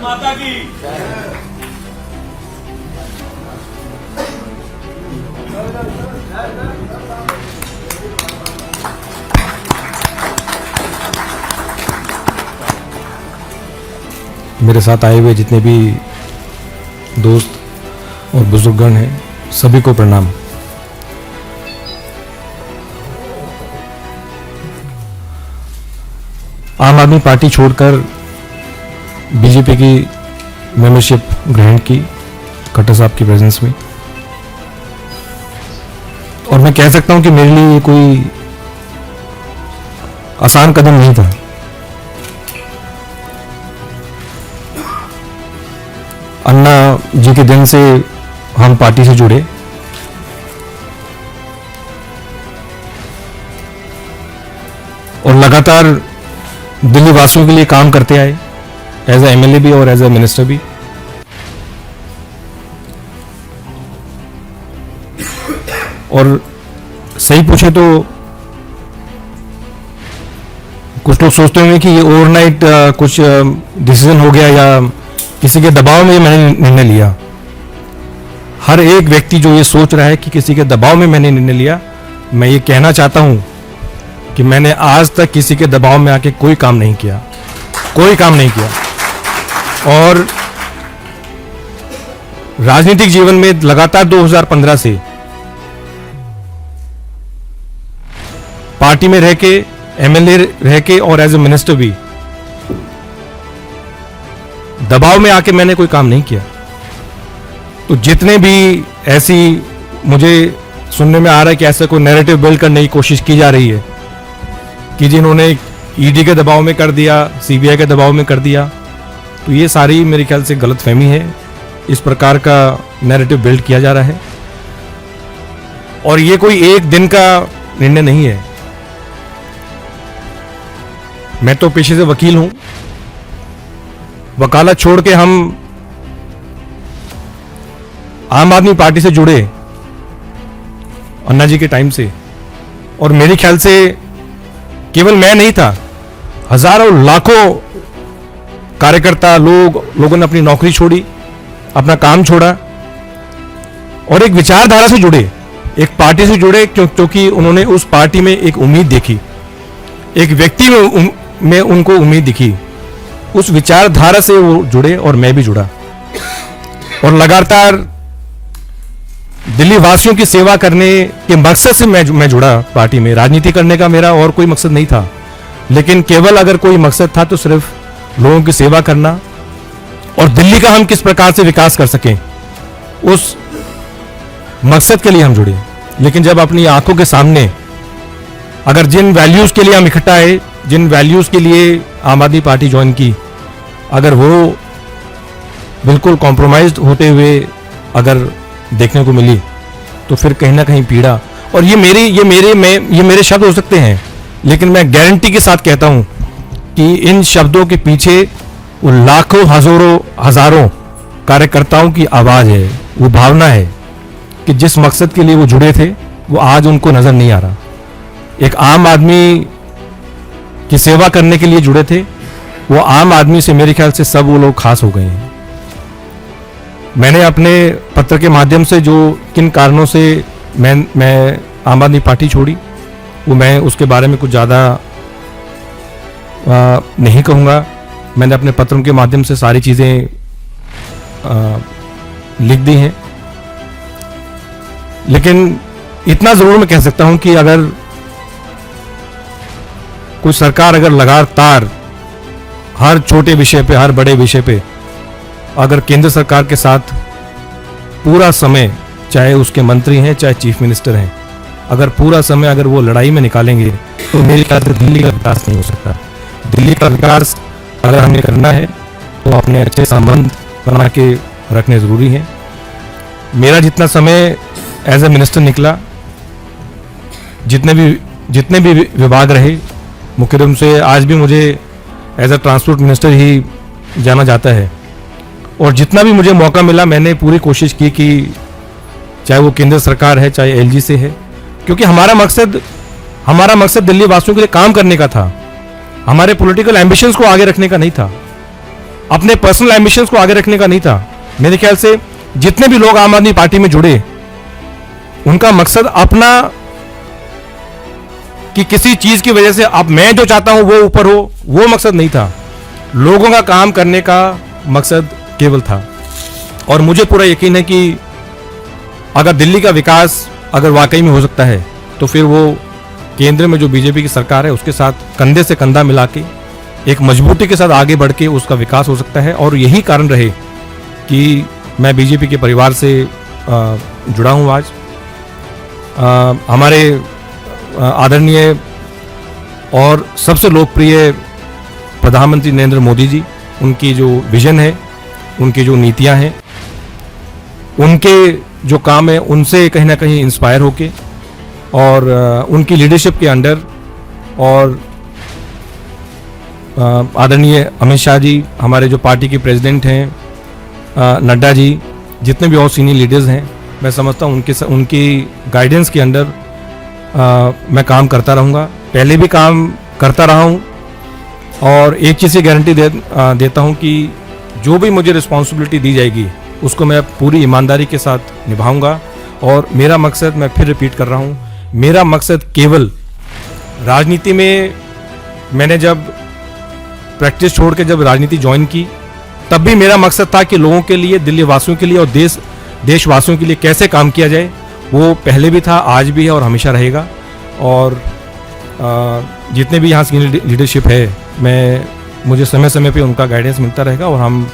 माता की। मेरे साथ आए हुए जितने भी दोस्त और बुजुर्गगण हैं, सभी को प्रणाम। आम आदमी पार्टी छोड़कर बीजेपी की मेंबरशिप ग्रहण की खट्टर साहब की प्रेजेंस में, और मैं कह सकता हूं कि मेरे लिए ये कोई आसान कदम नहीं था। अन्ना जी के दिन से हम पार्टी से जुड़े और लगातार दिल्ली वासियों के लिए काम करते आए, एज ए एमएलए भी और एज ए मिनिस्टर भी। और सही पूछे तो कुछ लोग सोचते होंगे कि ये ओवरनाइट कुछ डिसीजन हो गया या किसी के दबाव में मैंने निर्णय लिया। हर एक व्यक्ति जो ये सोच रहा है कि किसी के दबाव में मैंने निर्णय लिया, मैं ये कहना चाहता हूं कि मैंने आज तक किसी के दबाव में आके कोई काम नहीं किया, कोई काम नहीं किया। और राजनीतिक जीवन में लगातार 2015 से पार्टी में रह के, एमएलए रह के और एज ए मिनिस्टर भी दबाव में आके मैंने कोई काम नहीं किया। तो जितने भी ऐसी मुझे सुनने में आ रहा है कि ऐसा कोई नैरेटिव बिल्ड करने की कोशिश की जा रही है कि जिन्होंने ईडी के दबाव में कर दिया, सीबीआई के दबाव में कर दिया, तो ये सारी मेरे ख्याल से गलतफहमी है। इस प्रकार का नैरेटिव बिल्ड किया जा रहा है और ये कोई एक दिन का निर्णय नहीं है। मैं तो पेशे से वकील हूं, वकालत छोड़ के हम आम आदमी पार्टी से जुड़े अन्ना जी के टाइम से, और मेरे ख्याल से केवल मैं नहीं था, हजारों लाखों कार्यकर्ता लोगों ने अपनी नौकरी छोड़ी, अपना काम छोड़ा और एक विचारधारा से जुड़े, एक पार्टी से जुड़े, क्योंकि उन्होंने उस पार्टी में एक उम्मीद देखी, एक व्यक्ति में उनको उम्मीद दिखी। उस विचारधारा से वो जुड़े और मैं भी जुड़ा और लगातार दिल्ली वासियों की सेवा करने के मकसद से मैं जुड़ा पार्टी में। राजनीति करने का मेरा और कोई मकसद नहीं था, लेकिन केवल अगर कोई मकसद था तो सिर्फ लोगों की सेवा करना और दिल्ली का हम किस प्रकार से विकास कर सकें, उस मकसद के लिए हम जुड़े। लेकिन जब अपनी आंखों के सामने अगर जिन वैल्यूज के लिए हम इकट्ठा आए, जिन वैल्यूज के लिए आम आदमी पार्टी ज्वाइन की, अगर वो बिल्कुल कॉम्प्रोमाइज्ड होते हुए अगर देखने को मिली, तो फिर कहीं ना कहीं पीड़ा। और ये मेरे शब्द हो सकते हैं, लेकिन मैं गारंटी के साथ कहता हूं कि इन शब्दों के पीछे वो लाखों हजारों कार्यकर्ताओं की आवाज है, वो भावना है कि जिस मकसद के लिए वो जुड़े थे वो आज उनको नजर नहीं आ रहा। एक आम आदमी की सेवा करने के लिए जुड़े थे, वो आम आदमी से मेरे ख्याल से सब वो लोग खास हो गए हैं। मैंने अपने पत्र के माध्यम से जो किन कारणों से मैं आम आदमी पार्टी छोड़ी, वो मैं उसके बारे में कुछ ज़्यादा नहीं कहूँगा। मैंने अपने पत्रों के माध्यम से सारी चीज़ें लिख दी हैं, लेकिन इतना ज़रूर मैं कह सकता हूँ कि अगर कोई सरकार अगर लगातार हर छोटे विषय पे, हर बड़े विषय पे अगर केंद्र सरकार के साथ पूरा समय, चाहे उसके मंत्री हैं चाहे चीफ मिनिस्टर हैं, अगर पूरा समय अगर वो लड़ाई में निकालेंगे, तो मेरे ख्याल से दिल्ली का विकास नहीं हो सकता। दिल्ली का विकास अगर हमें करना है तो अपने अच्छे संबंध बना के रखने ज़रूरी हैं। मेरा जितना समय एज ए मिनिस्टर निकला, जितने भी विभाग रहे, मुख्य रूप से आज भी मुझे एज ए ट्रांसपोर्ट मिनिस्टर ही जाना जाता है, और जितना भी मुझे मौका मिला मैंने पूरी कोशिश की कि चाहे वो केंद्र सरकार है चाहे एलजी से है, क्योंकि हमारा मकसद दिल्ली वासियों के लिए काम करने का था, हमारे पॉलिटिकल एम्बिशंस को आगे रखने का नहीं था। अपने पर्सनल एम्बिशंस को आगे रखने का नहीं था। मेरे ख्याल से जितने भी लोग आम आदमी पार्टी में जुड़े, उनका मकसद अपना, कि किसी चीज की वजह से अब मैं जो चाहता हूं वो ऊपर हो, वो मकसद नहीं था। लोगों का काम करने का मकसद केवल था। और मुझे पूरा यकीन है कि अगर दिल्ली का विकास अगर वाकई में हो सकता है, तो फिर वो केंद्र में जो बीजेपी की सरकार है उसके साथ कंधे से कंधा मिला के एक मजबूती के साथ आगे बढ़ के उसका विकास हो सकता है। और यही कारण रहे कि मैं बीजेपी के परिवार से जुड़ा हूँ आज। हमारे आदरणीय और सबसे लोकप्रिय प्रधानमंत्री नरेंद्र मोदी जी, उनकी जो विजन है, उनकी जो नीतियां हैं, उनके जो काम है, उनसे कहीं ना कहीं इंस्पायर होके और उनकी लीडरशिप के अंडर, और आदरणीय अमित शाह जी, हमारे जो पार्टी के प्रेसिडेंट हैं, नड्डा जी, जितने भी और सीनियर लीडर्स हैं, मैं समझता हूँ उनकी गाइडेंस के अंडर मैं काम करता रहूँगा। पहले भी काम करता रहा हूँ और एक चीज़ की गारंटी देता हूँ कि जो भी मुझे रिस्पॉन्सिबिलिटी दी जाएगी उसको मैं पूरी ईमानदारी के साथ निभाऊंगा। और मेरा मकसद, मैं फिर रिपीट कर रहा हूँ, मेरा मकसद केवल राजनीति में, मैंने जब प्रैक्टिस छोड़ के जब राजनीति ज्वाइन की, तब भी मेरा मकसद था कि लोगों के लिए, दिल्ली वासियों के लिए और देशवासियों के लिए कैसे काम किया जाए। वो पहले भी था, आज भी है और हमेशा रहेगा। और जितने भी यहाँ की लीडरशिप है, मुझे समय समय पे उनका गाइडेंस मिलता रहेगा और हम